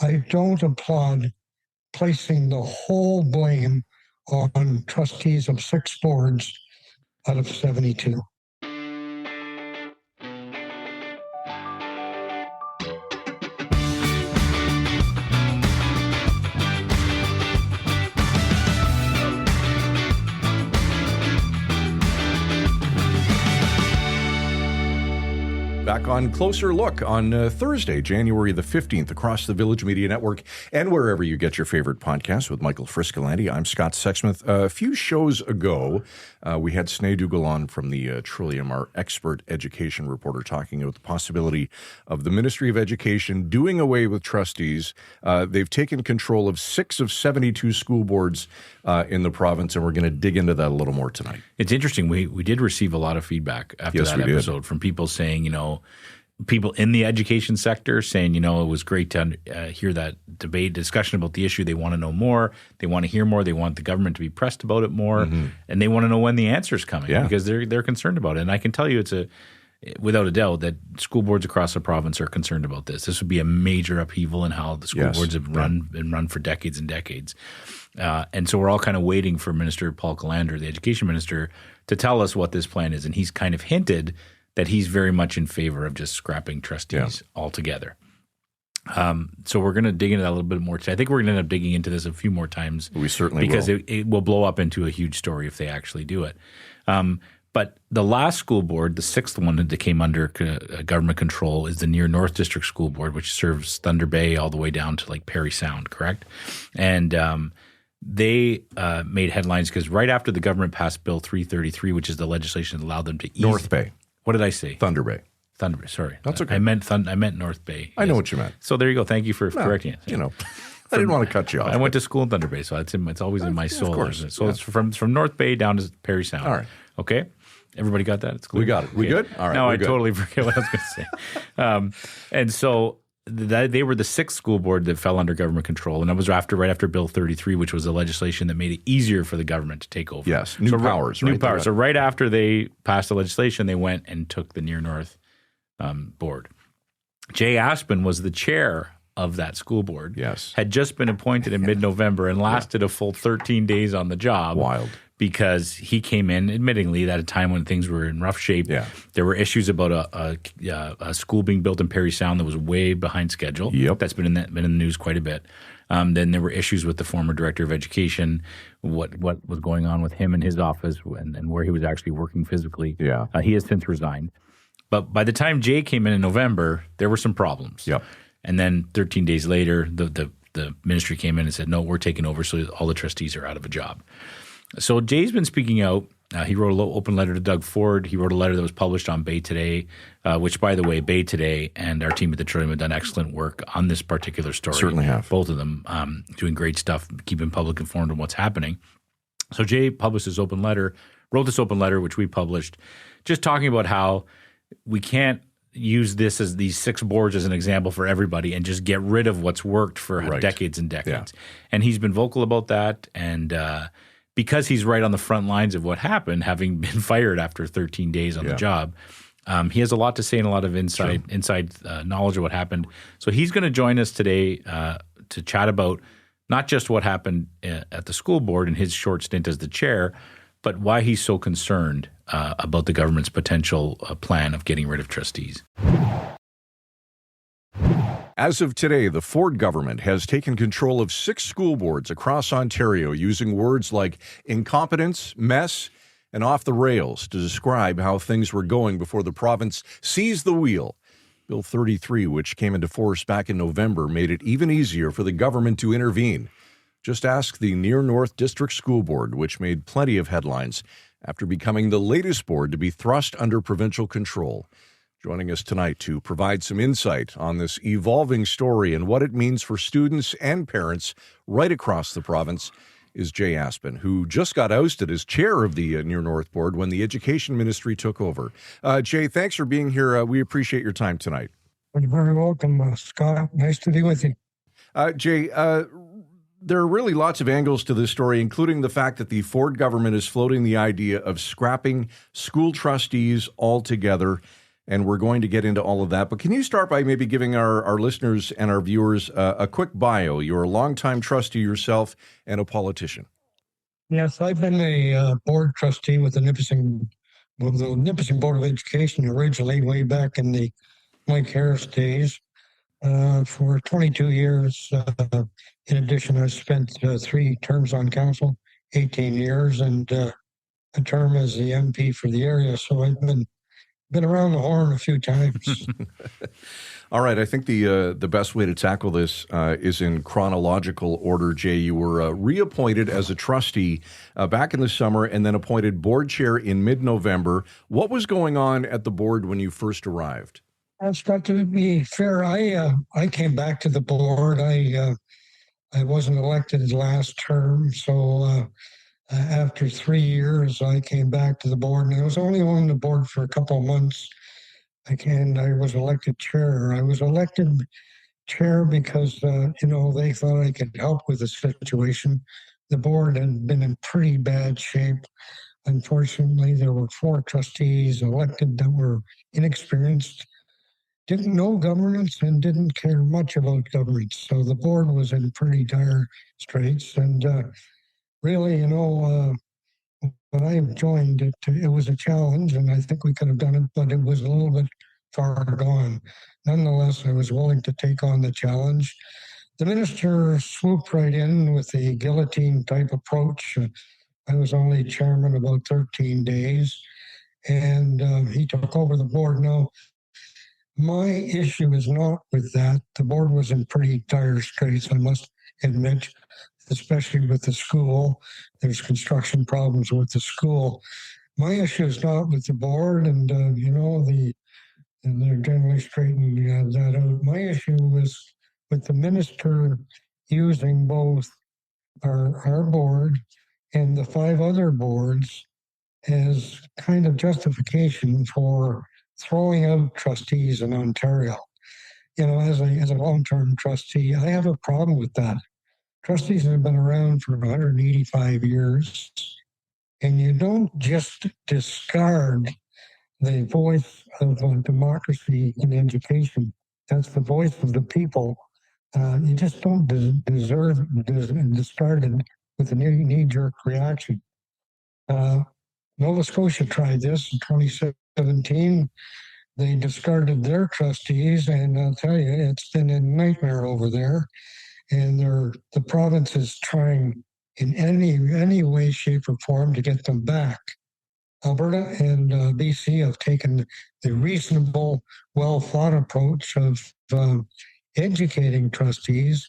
I don't applaud placing the whole blame on trustees of 6 boards out of 72. Back on Closer Look on Thursday, January the 15th, across the Village Media Network and wherever you get your favorite podcasts with Michael Friscolanti. I'm Scott Sexsmith. A few shows ago, we had Sinead Dougal on from the Trillium, our expert education reporter, talking about the possibility of the Ministry of Education doing away with trustees. They've taken control of 6 of 72 school boards in the province, and we're going to dig into that a little more tonight. It's interesting. We did receive a lot of feedback after that episode from people saying, people in the education sector saying, it was great to hear that discussion about the issue. They want to know more. They want to hear more. They want the government to be pressed about it more. Mm-hmm. And they want to know when the answer is coming because they're concerned about it. And I can tell you without a doubt that school boards across the province are concerned about this. This would be a major upheaval in how the school boards have been run for decades and decades. And so we're all kind of waiting for Minister Paul Callander, the education minister, to tell us what this plan is. And he's kind of hinted that he's very much in favor of just scrapping trustees altogether. So we're going to dig into that a little bit more today. I think we're going to end up digging into this a few more times. We certainly will. Because it will blow up into a huge story if they actually do it. But the last school board, the 6th one that came under government control, is the Near North District School Board, which serves Thunder Bay all the way down to like Parry Sound, correct? And they made headlines because right after the government passed Bill 333, which is the legislation that allowed them to ease North Bay. What did I say? Thunder Bay. Thunder Bay. Sorry, that's okay. I meant North Bay. I know what you meant. So there you go. Thank you for correcting it. I didn't want to cut you off. I went to school in Thunder Bay, so it's always in my soul. Of course. So it's from North Bay down to Parry Sound. All right. Okay. Everybody got that? It's clear? We got it. We good? All right. No, I totally forget what I was going to say. And so they were the 6th school board that fell under government control, and that was right after Bill 33, which was the legislation that made it easier for the government to take over. Yes, new powers. New powers. So right after they passed the legislation, they went and took the Near North board. Jay Aspin was the chair of that school board. Yes. Had just been appointed in mid-November and lasted a full 13 days on the job. Wild. Because he came in, admittingly, at a time when things were in rough shape. Yeah. There were issues about a school being built in Parry Sound that was way behind schedule. Yep. That's been in the news quite a bit. Then there were issues with the former director of education, what was going on with him in his office and where he was actually working physically. Yeah. He has since resigned. But by the time Jay came in November, there were some problems. Yep. And then 13 days later, the ministry came in and said, no, we're taking over, so all the trustees are out of a job. So Jay's been speaking out. He wrote an open letter to Doug Ford. He wrote a letter that was published on Bay Today, which, by the way, Bay Today and our team at the Trillium have done excellent work on this particular story. Certainly have. Both of them doing great stuff, keeping public informed on what's happening. So Jay wrote this open letter, which we published, just talking about how we can't use these 6 boards as an example for everybody and just get rid of what's worked for decades and decades. Yeah. And he's been vocal about that, and because he's right on the front lines of what happened, having been fired after 13 days on the job, he has a lot to say and a lot of inside knowledge of what happened. So he's going to join us today to chat about not just what happened at the school board in his short stint as the chair, but why he's so concerned about the government's potential plan of getting rid of trustees. As of today, the Ford government has taken control of 6 school boards across Ontario using words like incompetence, mess, and off the rails to describe how things were going before the province seized the wheel. Bill 33, which came into force back in November, made it even easier for the government to intervene. Just ask the Near North District School Board, which made plenty of headlines after becoming the latest board to be thrust under provincial control. Joining us tonight to provide some insight on this evolving story and what it means for students and parents right across the province is Jay Aspin, who just got ousted as chair of the Near North Board when the Education Ministry took over. Jay, thanks for being here. We appreciate your time tonight. You're very welcome, Scott. Nice to be with you. Jay, there are really lots of angles to this story, including the fact that the Ford government is floating the idea of scrapping school trustees altogether. and we're going to get into all of that. But can you start by maybe giving our listeners and our viewers a quick bio? You're a longtime trustee yourself and a politician. Yes, I've been a board trustee with the Nipissing Board of Education originally, way back in the Mike Harris days, for 22 years. In addition, I spent 3 terms on council, 18 years, and a term as the MP for the area. So I've been around the horn a few times. All right. I think the best way to tackle this is in chronological order. Jay, you were reappointed as a trustee back in the summer and then appointed board chair in mid-November. What was going on at the board when you first arrived? That's got to be fair. I came back to the board. I wasn't elected last term, so after 3 years, I came back to the board, and I was only on the board for a couple of months. I was elected chair. I was elected chair because, they thought I could help with the situation. The board had been in pretty bad shape. Unfortunately, there were 4 trustees elected that were inexperienced, didn't know governance, and didn't care much about governance. So the board was in pretty dire straits. And really, when I joined, it was a challenge, and I think we could have done it, but it was a little bit far gone. Nonetheless, I was willing to take on the challenge. The minister swooped right in with the guillotine-type approach. I was only chairman about 13 days, and he took over the board. Now, my issue is not with that. The board was in pretty dire straits, I must admit, especially with the school. There's construction problems with the school. My issue is not with the board, and they're generally straightening that out. My issue was with the minister using both our board and the 5 other boards as kind of justification for throwing out trustees in Ontario. As a long-term trustee, I have a problem with that. Trustees have been around for 185 years, and you don't just discard the voice of democracy in education. That's the voice of the people. You just don't discard it with a knee-jerk reaction. Nova Scotia tried this in 2017. They discarded their trustees, and I'll tell you, it's been a nightmare over there. And the province is trying in any way, shape, or form to get them back. Alberta and BC have taken the reasonable, well-thought approach of educating trustees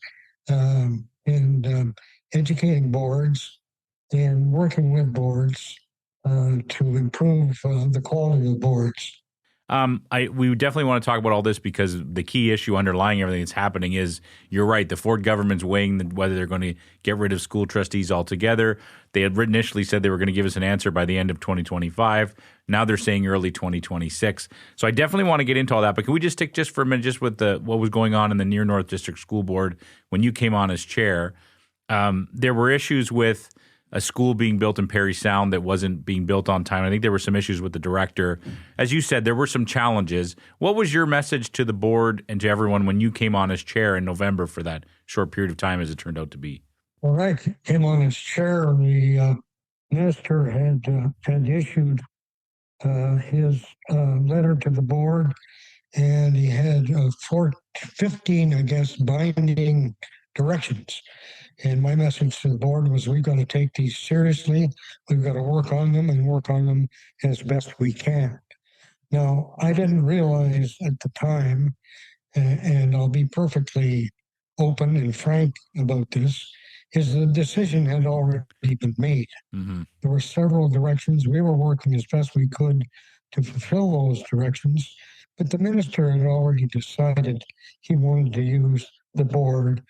and educating boards and working with boards to improve the quality of the boards. We definitely want to talk about all this because the key issue underlying everything that's happening is, you're right, the Ford government's weighing whether they're going to get rid of school trustees altogether. They had initially said they were going to give us an answer by the end of 2025. Now they're saying early 2026. So I definitely want to get into all that. But can we just stick just for a minute just with what was going on in the Near North District School Board when you came on as chair? There were issues with a school being built in Parry Sound that wasn't being built on time. I think there were some issues with the director. As you said, there were some challenges. What was your message to the board and to everyone when you came on as chair in November for that short period of time, as it turned out to be? When I came on as chair, the minister had issued his letter to the board, and he had 15, I guess, binding directions. And my message to the board was, we've got to take these seriously. We've got to work on them as best we can. Now, I didn't realize at the time, and I'll be perfectly open and frank about this, is the decision had already been made. Mm-hmm. There were several directions. We were working as best we could to fulfill those directions, but the minister had already decided he wanted to use the board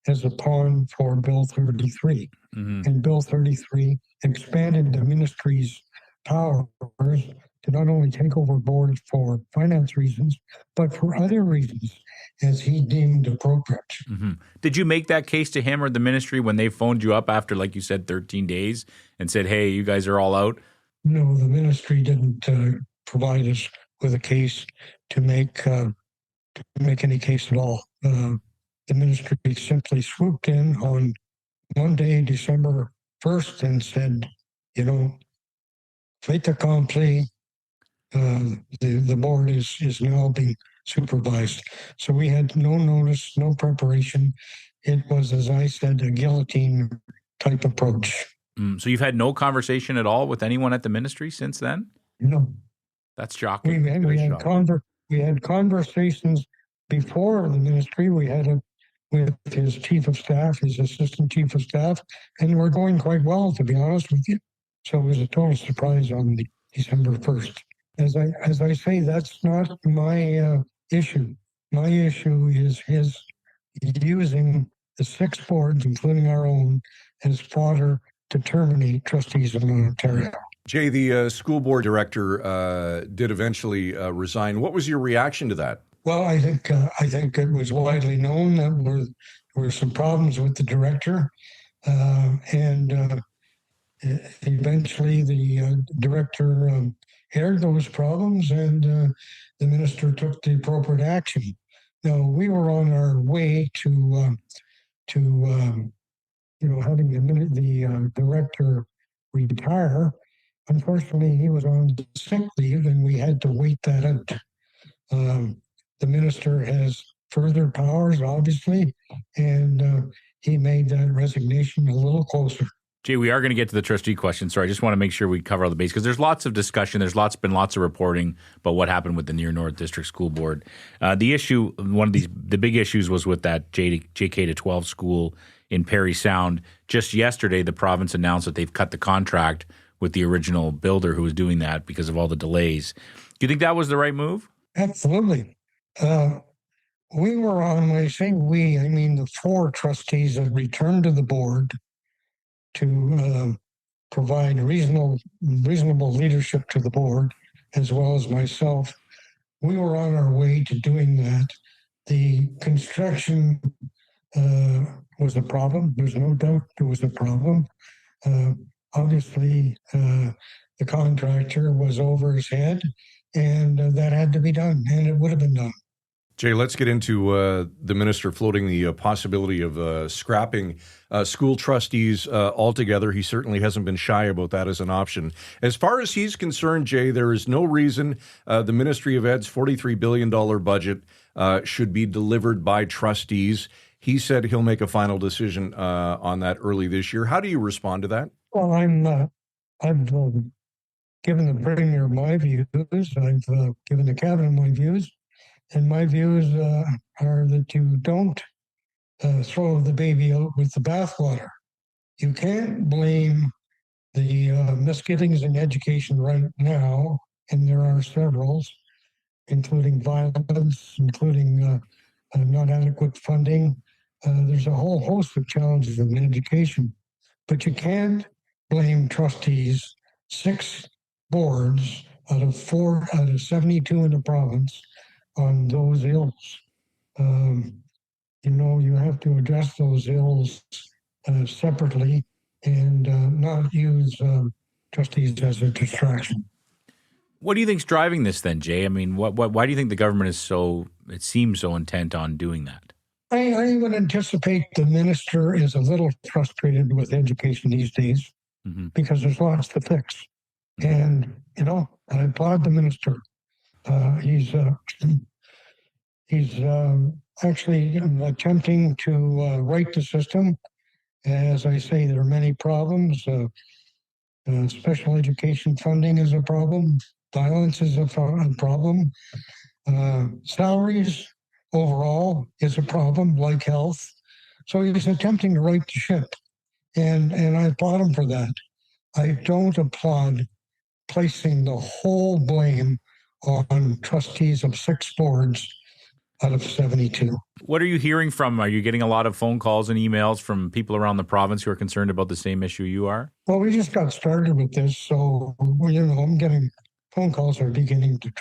as a pawn for Bill 33. Mm-hmm. And Bill 33 expanded the ministry's powers to not only take over boards for finance reasons, but for other reasons as he deemed appropriate. Mm-hmm. Did you make that case to him or the ministry when they phoned you up after, like you said, 13 days and said, hey, you guys are all out? No, the ministry didn't provide us with a case to make any case at all. The ministry simply swooped in on Monday, December 1st, and said, fait accompli. The board is now being supervised. So we had no notice, no preparation. It was, as I said, a guillotine type approach. So you've had no conversation at all with anyone at the ministry since then? No. That's shocking. We had conversations before the ministry. We had with his chief of staff, his assistant chief of staff, and we're going quite well, to be honest with you. So it was a total surprise on the December 1st. As I say, that's not my issue. My issue is his using the 6 boards, including our own, as fodder to terminate trustees of Ontario. Jay, the school board director did eventually resign. What was your reaction to that? Well, I think it was widely known that there were some problems with the director, and eventually the director aired those problems, and the minister took the appropriate action. Now, we were on our way to having the director retire. Unfortunately, he was on sick leave, and we had to wait that out. The minister has further powers, obviously, and he made that resignation a little closer. Jay, we are going to get to the trustee question, so I just want to make sure we cover all the bases because there's lots of discussion. There's been lots of reporting about what happened with the Near North District School Board. The issue, the big issues was with that JK-12 school in Parry Sound. Just yesterday, the province announced that they've cut the contract with the original builder who was doing that because of all the delays. Do you think that was the right move? Absolutely. We were on, when I say we, I mean the 4 trustees that returned to the board to provide reasonable leadership to the board, as well as myself. We were on our way to doing that. The construction was a problem. There's no doubt there was a problem. Obviously, the contractor was over his head, and that had to be done, and it would have been done. Jay, let's get into the minister floating the possibility of scrapping school trustees altogether. He certainly hasn't been shy about that as an option. As far as he's concerned, Jay, there is no reason the Ministry of Ed's $43 billion budget should be delivered by trustees. He said he'll make a final decision on that early this year. How do you respond to that? Well, I've given the Premier my views. I've given the Cabinet my views. And my views are that you don't throw the baby out with the bathwater. You can't blame the misgivings in education right now, and there are several, including violence, including not adequate funding. There's a whole host of challenges in education, but you can't blame trustees, 6 boards out of 72 in the province, on those ills. You have to address those ills separately and not use trustees as a distraction. What do you think's driving this then, Jay? I mean, why do you think the government is it seems so intent on doing that? I would anticipate the minister is a little frustrated with education these days because there's lots to fix. And, I applaud the minister. He's actually attempting to right the system. As I say, there are many problems. Special education funding is a problem. Violence is a problem. Salaries overall is a problem, like health. So he's attempting to right the ship. And I applaud him for that. I don't applaud placing the whole blame on trustees of 6 boards out of 72. What are you hearing from? Are you getting a lot of phone calls and emails from people around the province who are concerned about the same issue you are? Well, we just got started with this, so I'm getting phone calls are beginning to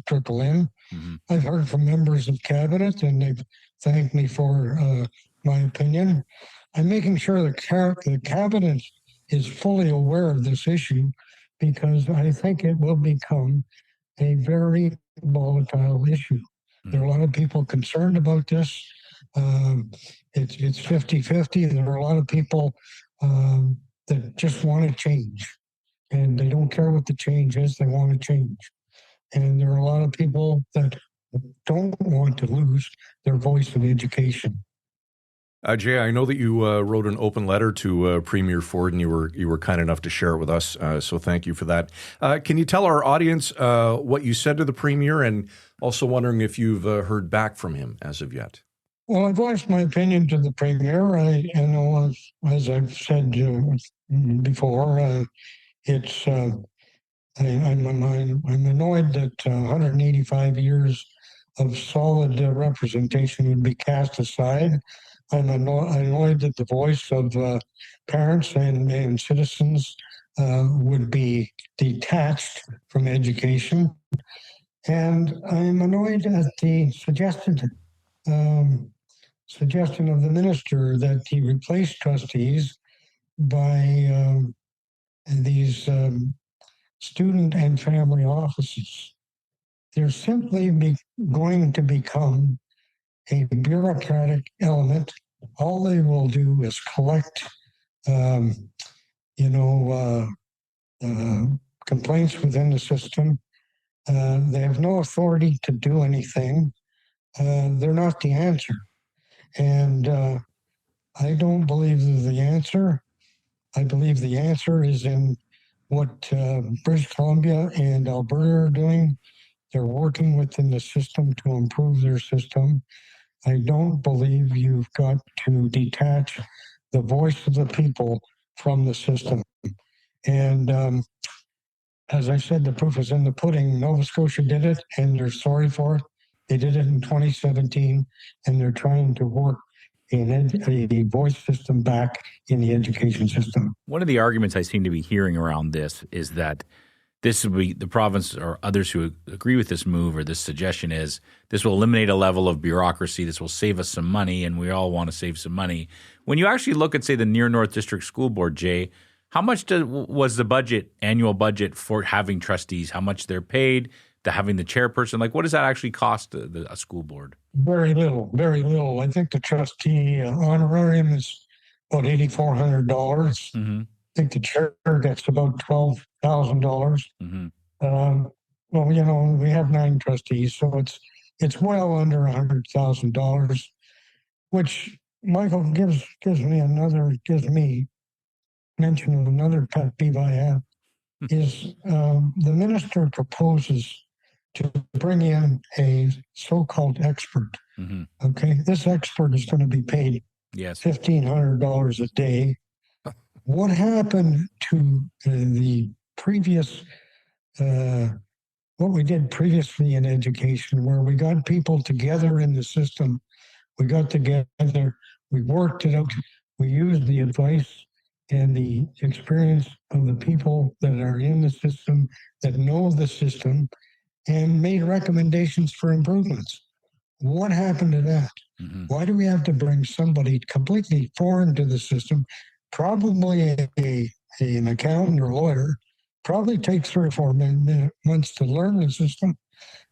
trickle in. I've heard from members of cabinet, and they've thanked me for my opinion. I'm making sure the cabinet is fully aware of this issue, because I think it will become a very volatile issue. There are a lot of people concerned about this. It's 50-50. There are a lot of people that just want to change, and they don't care what the change is. They want to change. And there are a lot of people that don't want to lose their voice in education. Jay, I know that you wrote an open letter to Premier Ford, and you were kind enough to share it with us. So thank you for that. Can you tell our audience what you said to the Premier, and also wondering if you've heard back from him as of yet? Well, I voiced my opinion to the Premier. I know, as I've said before, it's I'm annoyed that 185 years of solid representation would be cast aside. I'm annoyed that the voice of parents and citizens would be detached from education. And I'm annoyed at the suggestion of the minister that he replace trustees by these student and family offices. They're simply going to become a bureaucratic element. All they will do is collect, complaints within the system. They have no authority to do anything. They're not the answer. And I don't believe they're the answer. I believe the answer is in what British Columbia and Alberta are doing. They're working within the system to improve their system. I don't believe you've got to detach the voice of the people from the system. And as I said, the proof is in the pudding. Nova Scotia did it, and they're sorry for it. They did it in 2017, and they're trying to work a voice system back in the education system. One of the arguments I seem to be hearing around this is that this will be the province or others who agree with this move or this suggestion is this will eliminate a level of bureaucracy. This will save us some money, and we all want to save some money. When you actually look at, say, the Near North District School Board, Jay, how much was the annual budget for having trustees? How much they're paid? Having the chairperson? Like, what does that actually cost a school board? Very little, very little. I think the trustee honorarium is about $8,400. Mm-hmm. I think the chair gets about $12,000. Mm-hmm. Well, we have 9 trustees, so it's well under $100,000, which Michael gives me mention of another pet peeve I have is the minister proposes to bring in a so-called expert. Mm-hmm. Okay, this expert is going to be paid $1,500 a day. What happened to the previous, what we did previously in education, where we got people together in the system, we got together, we worked it out, we used the advice and the experience of the people that are in the system, that know the system, and made recommendations for improvements. What happened to that? Mm-hmm. Why do we have to bring somebody completely foreign to the system, probably an accountant or lawyer, probably takes 3 or 4 months to learn the system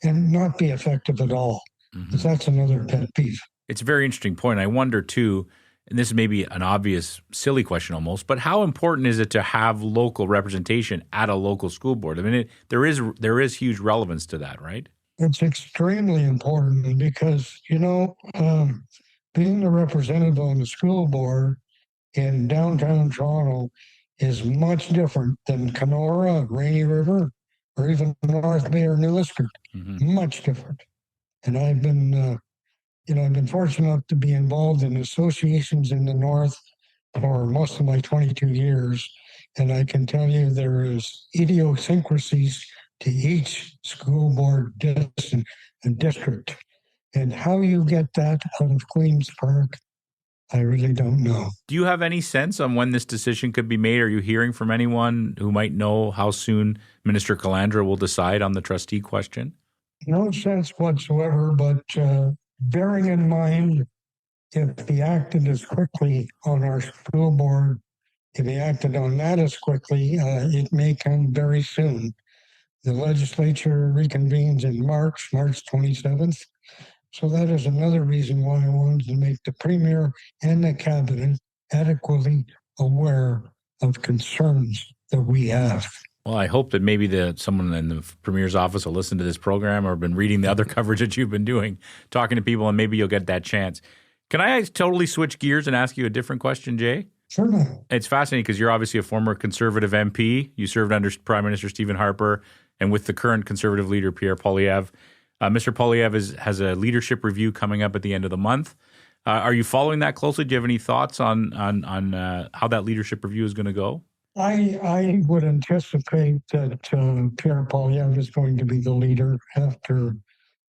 and not be effective at all? Mm-hmm. That's another pet peeve. It's a very interesting point. I wonder, too, and this may be an obvious, silly question almost, but how important is it to have local representation at a local school board? I mean, there is huge relevance to that, right? It's extremely important because, being a representative on the school board in downtown Toronto is much different than Kenora, Rainy River, or even North Bay or New Liskeard. Mm-hmm. Much different. And I've been fortunate enough to be involved in associations in the North for most of my 22 years. And I can tell you there is idiosyncrasies to each school board district. And how you get that out of Queen's Park, I really don't know. Do you have any sense on when this decision could be made? Are you hearing from anyone who might know how soon Minister Calandra will decide on the trustee question? No sense whatsoever, but bearing in mind, if he acted as quickly on our school board, if he acted on that as quickly, it may come very soon. The legislature reconvenes in March 27th. So that is another reason why I wanted to make the Premier and the Cabinet adequately aware of concerns that we have. Well, I hope that maybe someone in the Premier's office will listen to this program or been reading the other coverage that you've been doing, talking to people, and maybe you'll get that chance. Can I totally switch gears and ask you a different question, Jay? Certainly. It's fascinating because you're obviously a former Conservative MP. You served under Prime Minister Stephen Harper and with the current Conservative leader, Pierre Poilievre. Mr. Poilievre has a leadership review coming up at the end of the month. Are you following that closely? Do you have any thoughts on how that leadership review is going to go? I would anticipate that Pierre Poilievre is going to be the leader after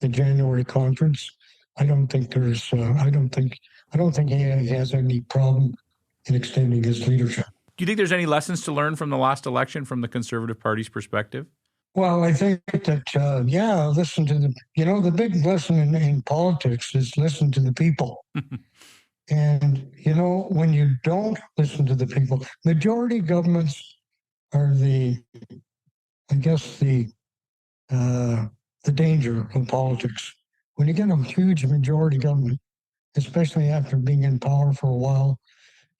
the January conference. I don't think he has any problem in extending his leadership. Do you think there's any lessons to learn from the last election from the Conservative Party's perspective? Well, I think that, listen to the big lesson in politics is listen to the people. And, when you don't listen to the people, majority governments are the danger of politics. When you get a huge majority government, especially after being in power for a while,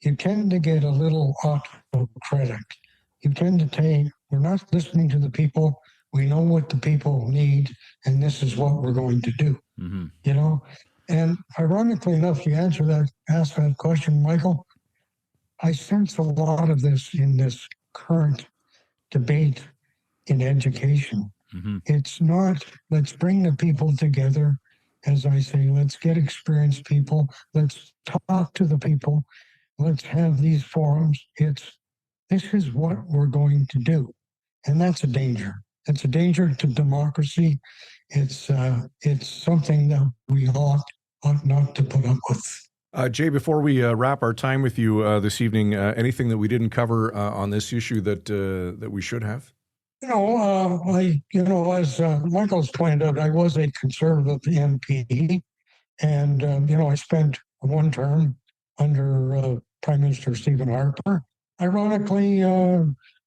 you tend to get a little autocratic. You tend to say, we're not listening to the people. We know what the people need, and this is what we're going to do. Mm-hmm. And ironically enough, you asked that question, Michael. I sense a lot of this in this current debate in education. Mm-hmm. It's not, let's bring the people together. As I say, let's get experienced people. Let's talk to the people. Let's have these forums. This is what we're going to do. And that's a danger. It's a danger to democracy. It's something that we ought not to put up with. Jay, before we wrap our time with you this evening, anything that we didn't cover on this issue that we should have? As Michael's pointed out, I was a Conservative MP, and I spent one term under Prime Minister Stephen Harper. Ironically,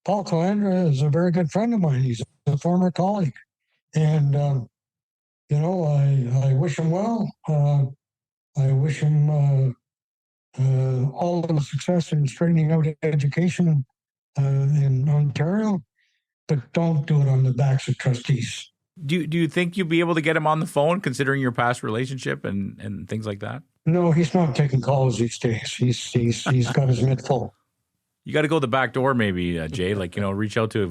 Paul Calandra is a very good friend of mine. He's a former colleague. And, I wish him well. I wish him all the success in straightening out education in Ontario, but don't do it on the backs of trustees. Do you think you'll be able to get him on the phone, considering your past relationship and things like that? No, he's not taking calls these days. He's got his mitt full. You got to go the back door, maybe, Jay. Reach out to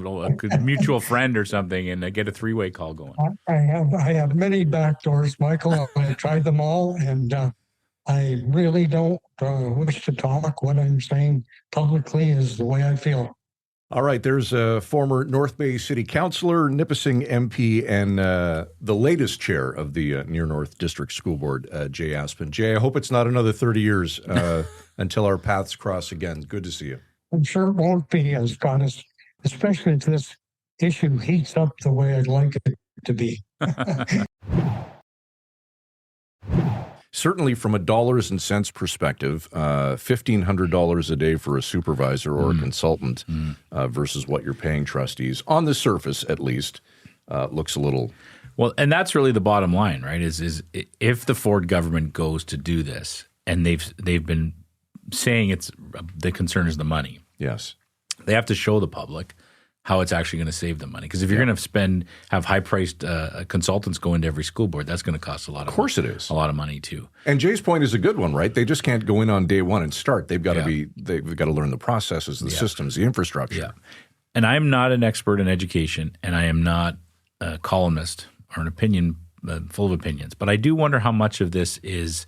a mutual friend or something and get a three-way call going. I have many back doors, Michael. I tried them all, and I really don't wish to talk. What I'm saying publicly is the way I feel. All right, there's a former North Bay City Councillor, Nipissing MP, and the latest chair of the Near North District School Board, Jay Aspin. Jay, I hope it's not another 30 years until our paths cross again. Good to see you. I'm sure it won't be, as honest, especially if this issue heats up the way I'd like it to be. Certainly from a dollars and cents perspective, $1,500 a day for a supervisor or a consultant versus what you're paying trustees, on the surface at least, looks a little... Well, and that's really the bottom line, right, is if the Ford government goes to do this, and they've been saying the concern is the money. Yes. They have to show the public how it's actually going to save them money. Because if you're going to have high-priced consultants go into every school board, that's going to cost a lot of money. Of course it is. A lot of money, too. And Jay's point is a good one, right? They just can't go in on day one and start. They've got to learn the processes, the systems, the infrastructure. Yeah. And I'm not an expert in education, and I am not a columnist or an opinion full of opinions. But I do wonder how much of this is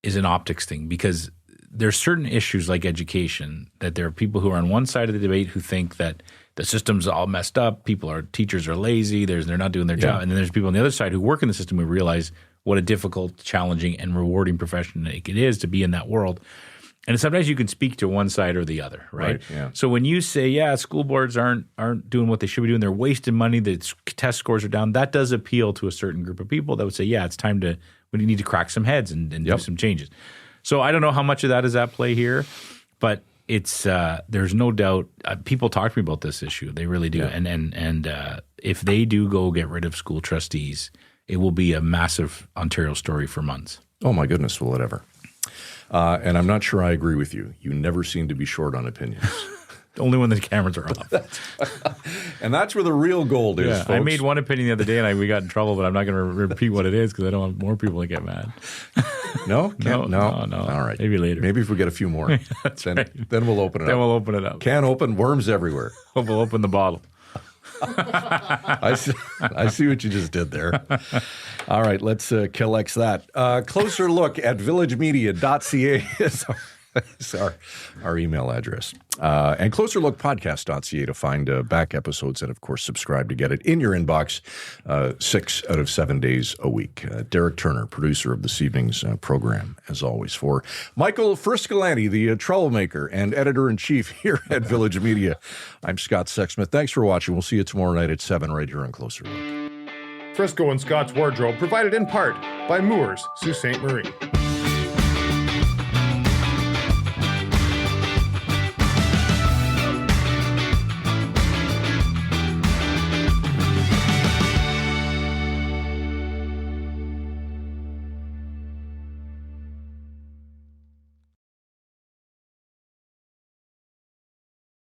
an optics thing, because there's certain issues like education that there are people who are on one side of the debate who think that the system's all messed up, teachers are lazy, they're not doing their job. And then there's people on the other side who work in the system who realize what a difficult, challenging, and rewarding profession it is to be in that world. And sometimes you can speak to one side or the other, right? Yeah. So when you say, school boards aren't doing what they should be doing, they're wasting money, the test scores are down, that does appeal to a certain group of people that would say, it's time we need to crack some heads and do some changes. So I don't know how much of that is at play here, but it's there's no doubt people talk to me about this issue. They really do. Yeah. And if they do go get rid of school trustees, it will be a massive Ontario story for months. Oh, my goodness, will it ever? And I'm not sure I agree with you. You never seem to be short on opinions. Only when the cameras are off. And that's where the real gold is, Yeah, folks. I made one opinion the other day and we got in trouble, but I'm not going to repeat what it is because I don't want more people to get mad. No? No. All right. Maybe later. Maybe if we get a few more. Then we'll open it Then up. we'll open it up. Can open, worms everywhere. We'll open the bottle. I see what you just did there. All right, let's Killex that. Closer look at villagemedia.ca is our email address. And closerlookpodcast.ca to find back episodes and, of course, subscribe to get it in your inbox 6 out of 7 days a week. Derek Turner, producer of this evening's program, as always. For Michael Friscolanti, the troublemaker and editor-in-chief here at Village Media, I'm Scott Sexsmith. Thanks for watching. We'll see you tomorrow night at 7 right here on Closer Look. Frisco and Scott's Wardrobe provided in part by Moores, Sault Ste. Marie.